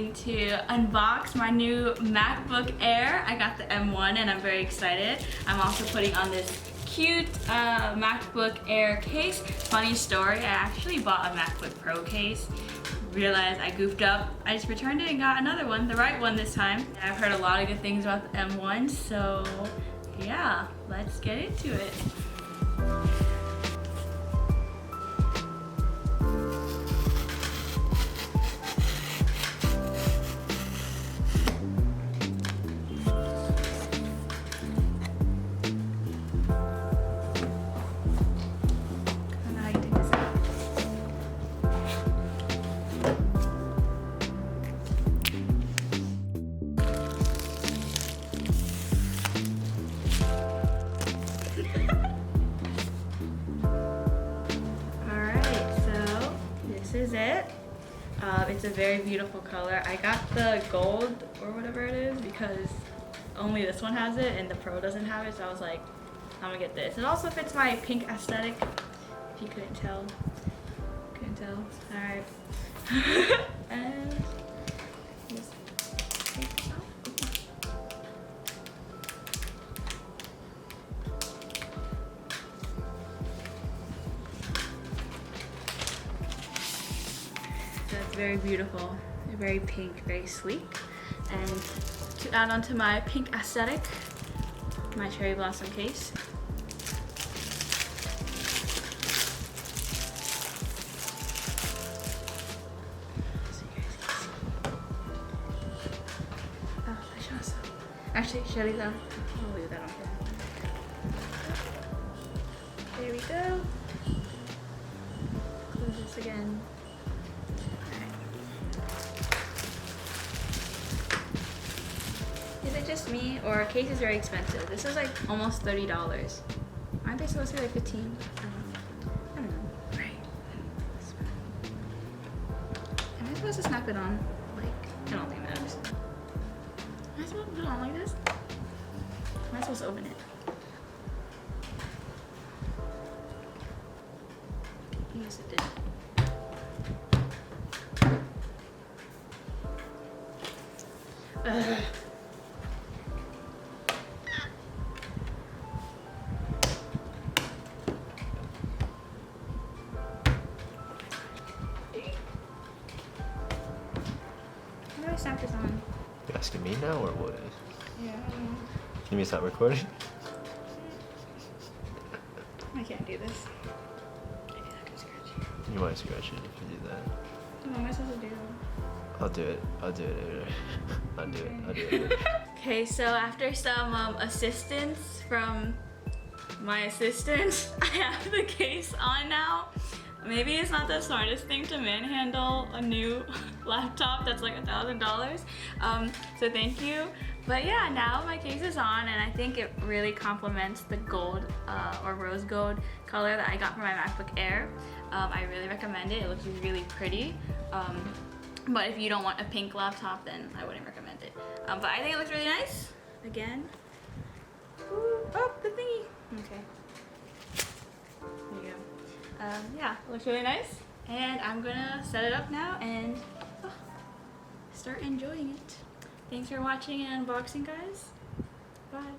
going to unbox my new MacBook Air. I got the M1 and I'm very excited. I'm also putting on this cute MacBook Air case. Funny story, I actually bought a MacBook Pro case. Realized I goofed up. I just returned it and got another one, the right one this time. I've heard a lot of good things about the M1, so yeah, let's get into it. This is it. It's a very beautiful color. I got the gold or whatever it is because only this one has it and the Pro doesn't have it, so I was like, I'm gonna get this. It also fits my pink aesthetic, if you couldn't tell. Alright. And just take this out. That's very beautiful, very pink, very sleek. And to add on to my pink aesthetic, my cherry blossom case. So you guys can see. Oh, I should also. Actually, should I leave that on? I'll leave that on here. There we go. Close this again. Is it just me, or case is very expensive? This is like almost $30. Aren't they supposed to be like 15? I don't know. Right. Am I supposed to snap it on? Like, I don't think it matters. Am I supposed to put it on like this? Am I supposed to open it? Yes, it did. Ugh. How do I snap this on? You asking me now or what? Yeah, I don't know. Can you stop recording? I can't do this. Maybe that could scratch you. You might scratch it if you do that. What am I supposed to do? I'll do it later. I'll do it later. Okay, so after some assistance from my assistant, I have the case on now. Maybe it's not the smartest thing to manhandle a new laptop that's like $1,000. So thank you. But yeah, now my case is on and I think it really complements the gold or rose gold color that I got for my MacBook Air. I really recommend it. It looks really pretty. But if you don't want a pink laptop, then I wouldn't recommend it. But I think it looks really nice. Again. Ooh, oh, the thingy. Okay. There you go. Yeah, it looks really nice. And I'm gonna set it up now and start enjoying it. Thanks for watching and unboxing, guys. Bye.